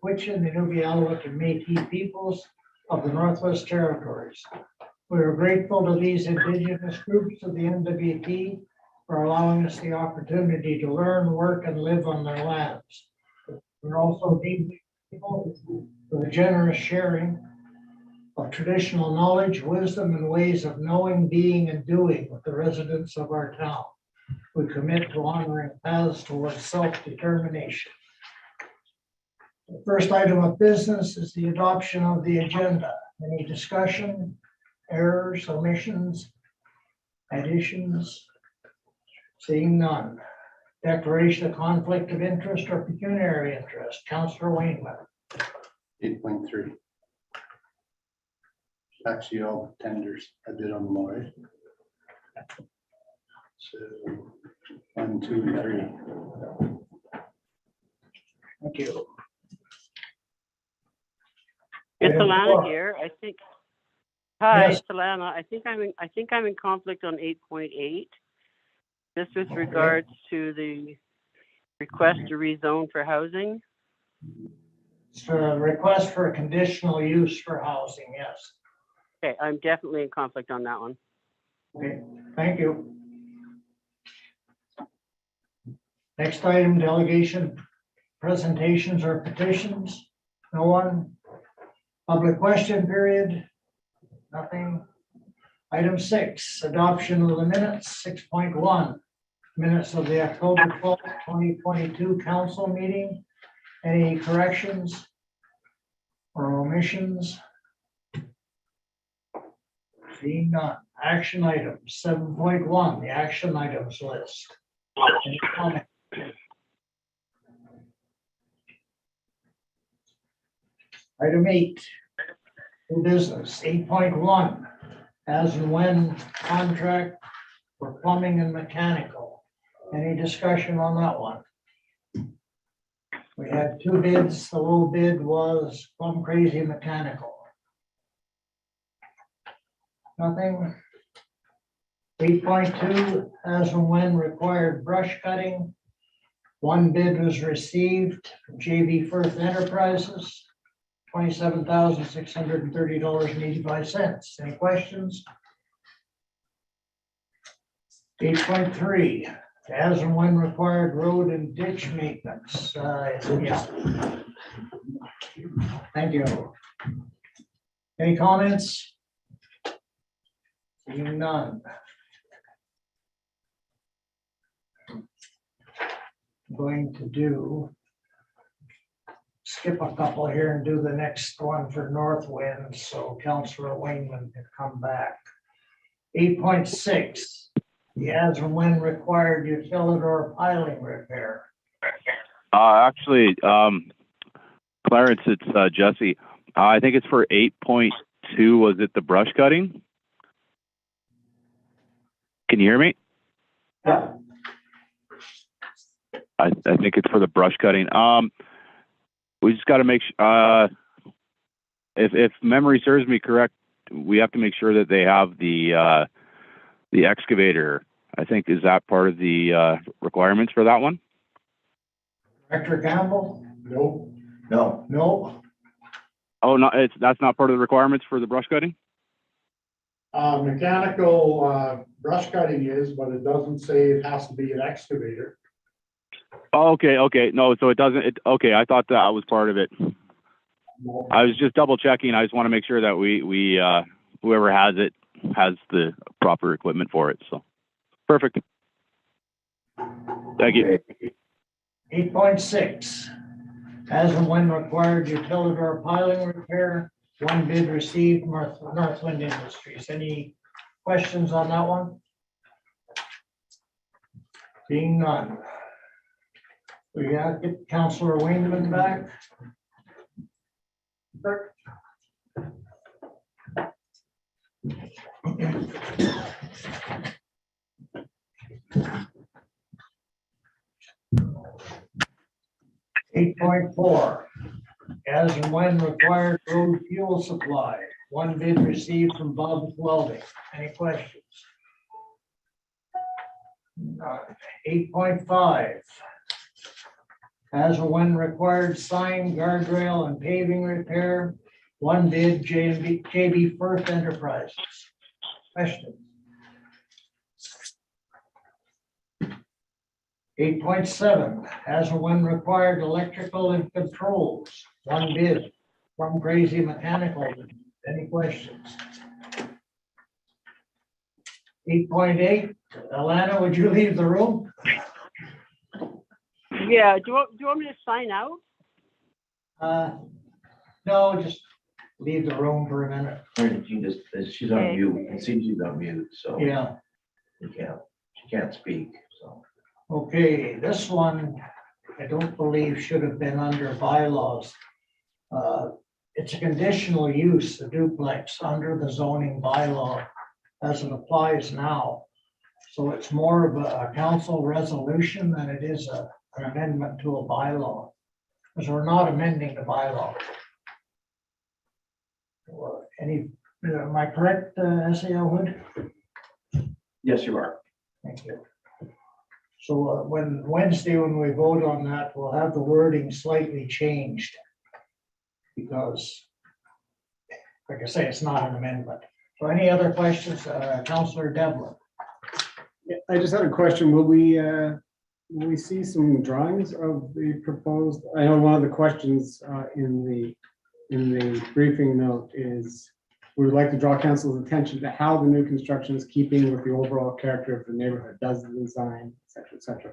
Quitchin, the Inuvik, and Métis peoples of the Northwest Territories. We are grateful to these Indigenous groups of the NWT for allowing us the opportunity to learn, work, and live on their lands. We're also deeply grateful for the generous sharing of traditional knowledge, wisdom, and ways of knowing, being, and doing with the residents of our town. We commit to honoring paths towards self-determination. The first item of business is the adoption of the agenda. Any discussion, errors, omissions, additions? Seeing none. Declaration of conflict of interest or pecuniary interest. Councillor Wainman. 8.3. Actually, all tenders I did on them already. So 1, 2, and 3. Thank you. It's Item Alana 4. here. I think. Hi, Yes. it's Alana. I think I'm in conflict on 8.8. This with regards to the request to rezone for housing. It's a request for a conditional use for housing, yes. Okay, I'm definitely in conflict on that one. Okay, thank you. Next item, delegation presentations or petitions. No one. Public question period. Nothing. Item 6, adoption of the minutes. 6.1, minutes of the October 12th, 2022 council meeting. Any corrections or omissions? Seeing none. Action items. 7.1, the action items list. Any comment? Item 8, new business. 8.1, as and when contract for plumbing and mechanical. Any discussion on that one? We had 2 bids. The low bid was Plum Crazy Mechanical. Nothing. 8.2, as and when required brush cutting. 1 bid was received from JV Firth Enterprises, $27,630.85. Any questions? 8.3, as and when required road and ditch maintenance. Yeah. Thank you. Any comments? Seeing none. I'm going to skip a couple here and do the next one for Northwind, so Councillor Wainman can come back. 8.6, the as and when required utility or piling repair. Actually, Clarence, it's Jesse. I think it's for 8.2. Was it the brush cutting? Can you hear me? Yeah. I think it's for the brush cutting. We just got to make if memory serves me correct, we have to make sure that they have the excavator. I think, is that part of the requirements for that one? Director Campbell? No. No. No. Oh, no, that's not part of the requirements for the brush cutting? Mechanical brush cutting is, but it doesn't say it has to be an excavator. Oh, okay. No, so it doesn't. Okay, I thought that was part of it. No. I was just double checking. I just want to make sure that we whoever has it has the proper equipment for it. So perfect. Thank you. 8.6, as and when required utility or piling repair. 1 bid received, Northwind Industries. Any questions on that one? Being none. We got to get Councillor Wainman back. 8.4, as and when required road fuel supply. 1 bid received from Bob's Welding. Any questions? 8.5, As or when required, sign, guardrail, and paving repair. One bid, JB Firth Enterprises. Question. 8.7, as or when required, electrical and controls. One bid from Crazy Mechanical. Any questions? 8.8, Alana, would you leave the room? Yeah, do you want me to sign out? No, just leave the room for a minute. She's on mute, and CG's on mute, so Yeah, she can't speak, so. okay, this one, I don't believe should have been under bylaws. It's a conditional use, a duplex, under the zoning bylaw as it applies now. So it's more of a council resolution than it is an amendment to a bylaw. Because we're not amending the bylaw. Am I correct, SAO Hood? Yes, you are. Thank you. So Wednesday, when we vote on that, we'll have the wording slightly changed. Because, like I say, it's not an amendment. So any other questions, Councillor Devlin? Yeah, I just had a question. Will we see some drawings of the proposed? I know one of the questions in the briefing note is we would like to draw council's attention to how the new construction is keeping with the overall character of the neighborhood, does the design, et cetera, et cetera.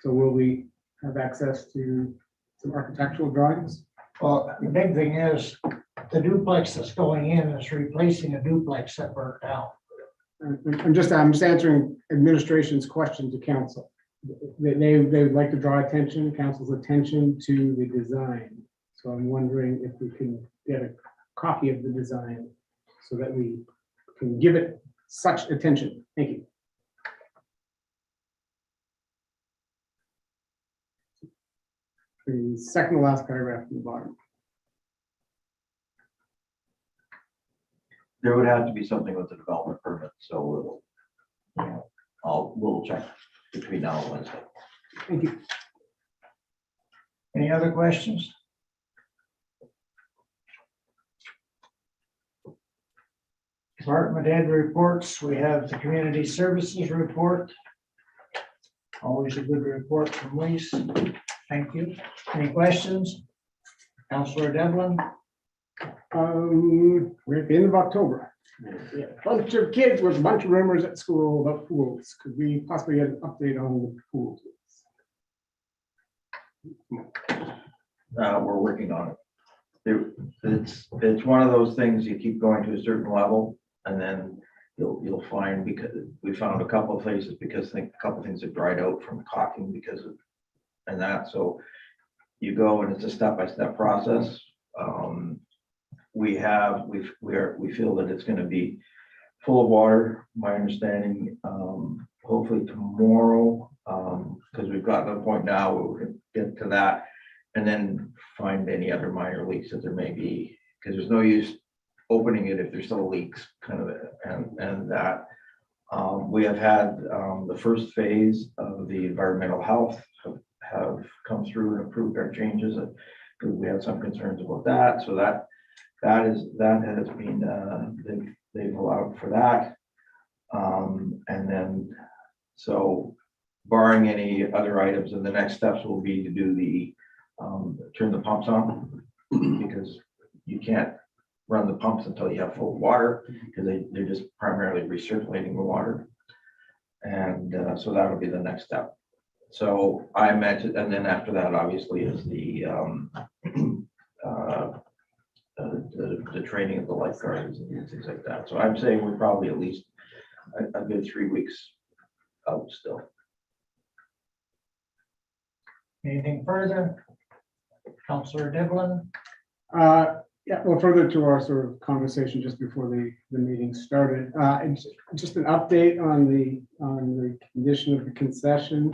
So will we have access to some architectural drawings? Well, the big thing is the duplex that's going in is replacing a duplex that burnt down. I'm just answering administration's question to council. They would like to draw council's attention to the design. So I'm wondering if we can get a copy of the design so that we can give it such attention. Thank you. The second to last paragraph from the bottom. There would have to be something with the development permit, so we'll check between now and Wednesday. Thank you. Any other questions? Department head reports. We have the community services report. Always a good report from Lise. Thank you. Any questions? Councillor Devlin? We're at the end of October. Yeah, bunch of kids with a bunch of rumors at school about pools. Could we possibly get an update on the pools? We're working on it. It's one of those things you keep going to a certain level, and then you'll find, because we found a couple of places because a couple of things have dried out from caulking because of that. So you go and it's a step-by-step process. We feel that it's going to be full of water. My understanding, hopefully tomorrow, because we've gotten to the point now where we can get to that and then find any other minor leaks that there may be, because there's no use opening it if there's still leaks, kind of, and that we have had the first phase of the environmental health have come through and approved our changes, because we had some concerns about that. So that has been they've allowed for that, and then so barring any other items, and the next steps will be to do the turn the pumps on, because you can't run the pumps until you have full water, because they're just primarily recirculating the water, and so that'll be the next step. So I imagine, and then after that, obviously, is the training of the lifeguards and things like that. So I'm saying we're probably at least a good 3 weeks out still. Anything further? Councillor Devlin? Yeah, well, further to our sort of conversation just before the meeting started, just an update on the condition of the concession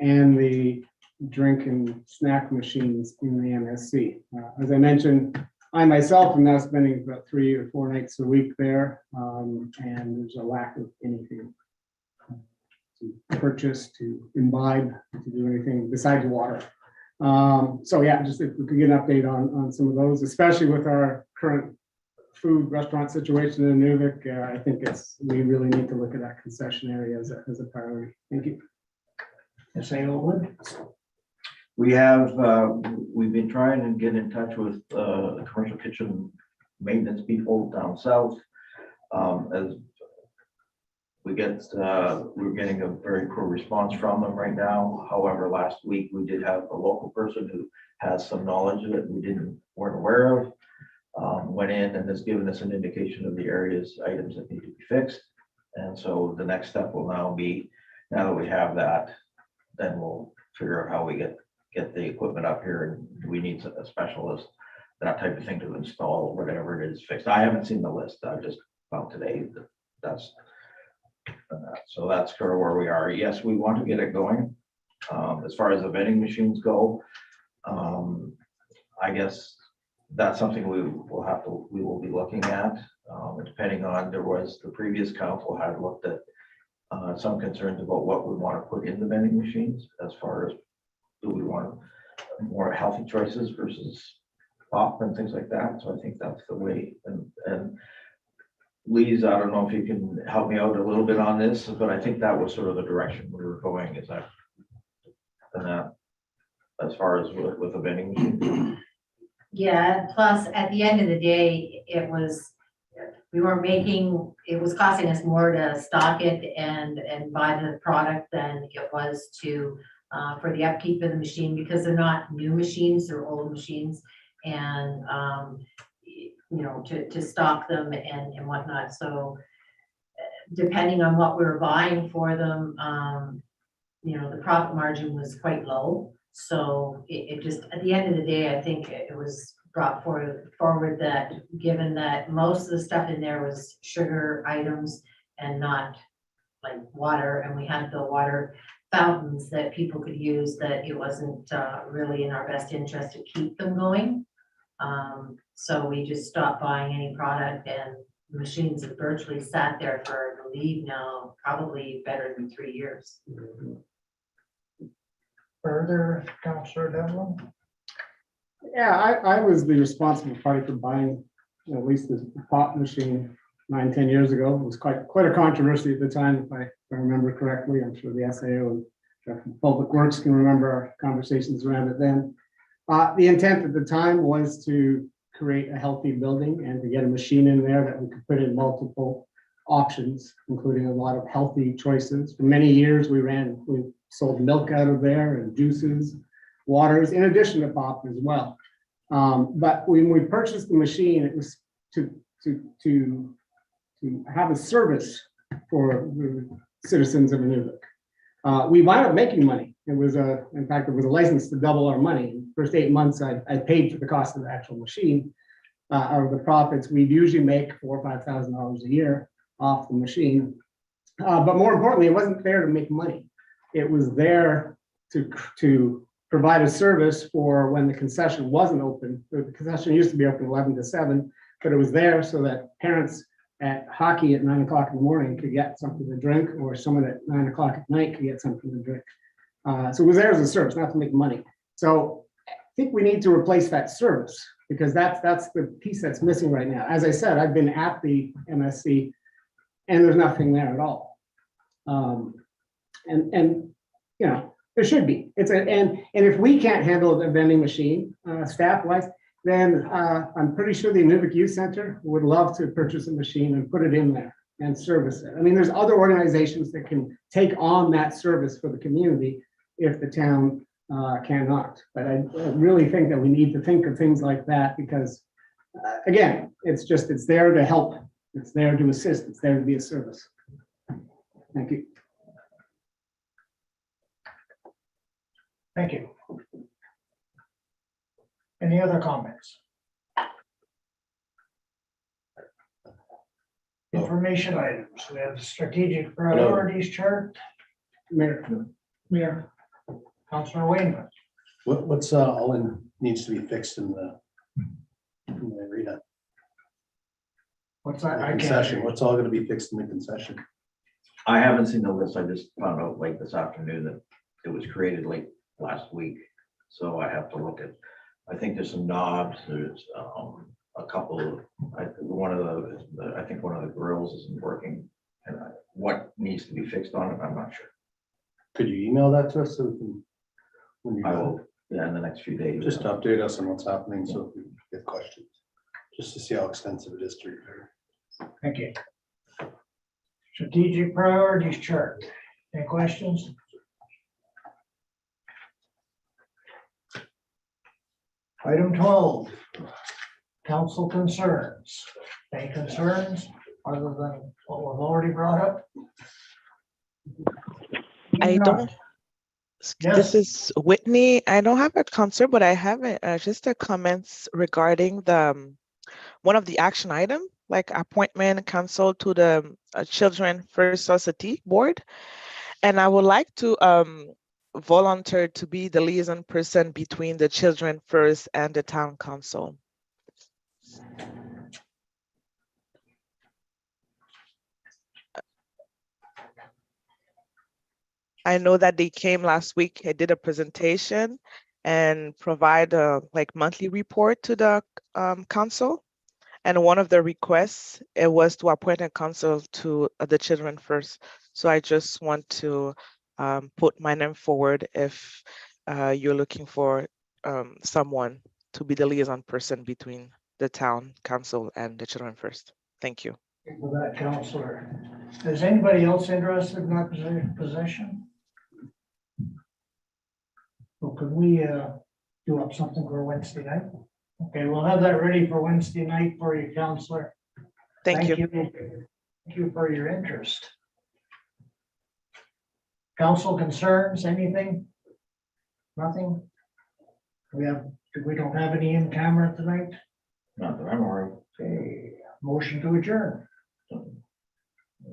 and the drink and snack machines in the MSC. As I mentioned, I myself am now spending about 3 or 4 nights a week there, and there's a lack of anything to purchase, to imbibe, to do anything besides water. So yeah, just if we could get an update on some of those, especially with our current food restaurant situation in Inuvik, I think we really need to look at that concession area as a priority. Thank you. Say Owen. We have, we've been trying to get in touch with the commercial kitchen maintenance people down south. As we're getting a very poor response from them right now. However, last week we did have a local person who has some knowledge that we weren't aware of. Went in and has given us an indication of the areas, items that need to be fixed. And so the next step will now be, now that we have that, then we'll figure out how we get the equipment up here, and do we need a specialist, that type of thing, to install whatever it is fixed. I haven't seen the list. I just found today that that's so that's kind of where we are. Yes, we want to get it going. As far as the vending machines go, I guess that's something we will be looking at, depending on, the previous council had looked at some concerns about what we want to put in the vending machines, as far as, do we want more healthy choices versus pop and things like that. So I think that's the way. And Lee's, I don't know if you can help me out a little bit on this, but I think that was sort of the direction we were going, is that, and that, as far as with the vending machine. Yeah, plus at the end of the day, it was costing us more to stock it and buy the product than it was to for the upkeep of the machine, because they're not new machines, they're old machines, and you know, to stock them and whatnot. So depending on what we were buying for them, you know, the profit margin was quite low. So it just, at the end of the day, I think it was brought forward that, given that most of the stuff in there was sugar items and not like water, and we had the water fountains that people could use, that it wasn't really in our best interest to keep them going. So we just stopped buying any product, and the machines have virtually sat there for, I believe now, probably better than 3 years. Further, Councillor Devlin? Yeah, I was the responsible party for buying at least this pop machine 9-10 years ago. It was quite a controversy at the time, if I remember correctly. I'm sure the SAO and Public Works can remember our conversations around it then. The intent at the time was to create a healthy building and to get a machine in there that we could put in multiple options, including a lot of healthy choices. For many years, we sold milk out of there, and juices, waters, in addition to pop as well. But when we purchased the machine, it was to have a service for the citizens of Inuvik. We wound up making money. It was in fact, it was a license to double our money. In the first 8 months, I paid for the cost of the actual machine. Out of the profits, we'd usually make $4,000 or $5,000 a year off the machine. But more importantly, it wasn't there to make money. It was there to provide a service for when the concession wasn't open. The concession used to be open 11 to 7, but it was there so that parents at hockey at 9 o'clock in the morning could get something to drink, or someone at 9 o'clock at night could get something to drink. So it was there as a service, not to make money. So I think we need to replace that service, because that's the piece that's missing right now. As I said, I've been at the MSC and there's nothing there at all. And you know, there should be. And if we can't handle a vending machine staff-wise, then I'm pretty sure the Inuvik Youth Center would love to purchase a machine and put it in there and service it. I mean, there's other organizations that can take on that service for the community if the town cannot. But I really think that we need to think of things like that, because again, it's there to help. It's there to assist. It's there to be a service. Thank you. Thank you. Any other comments? Information items. We have the strategic priorities chart. Mayor. Councillor Wayne. What's all needs to be fixed in the arena? What's that? I can't Concession, hear. what's all gonna be fixed in the concession? I haven't seen the list. I just found out late this afternoon that it was created late last week. So I have to look at, I think there's some knobs, there's a couple of, one of I think one of the grills isn't working. And what needs to be fixed on it, I'm not sure. Could you email that to us so we can? When you I will, yeah, in the next few days. just update us on what's happening, so if we get questions, just to see how extensive it is to repair. Thank you. Strategic priorities chart. Any questions? Item 12, council concerns. Any concerns other than what we've already brought up? I don't. Yes. This is Whitney. I don't have a concern, but I have just a comments regarding the one of the action item, like appointment council to the Children First Society Board, and I would like to volunteer to be the liaison person between the Children First and the Town Council. I know that they came last week, I did a presentation and provide a like monthly report to the council. And one of the requests, it was to appoint a council to the Children First. So I just want to put my name forward if you're looking for someone to be the liaison person between the town council and the Children First. Thank you. For that counselor. Is anybody else interested in that position? Well, could we do up something for Wednesday night? Okay, we'll have that ready for Wednesday night for you, counselor. Thank you. Thank you for your interest. Council concerns, anything? Nothing? We don't have any in camera tonight? Not that I'm aware of. Okay, motion to adjourn.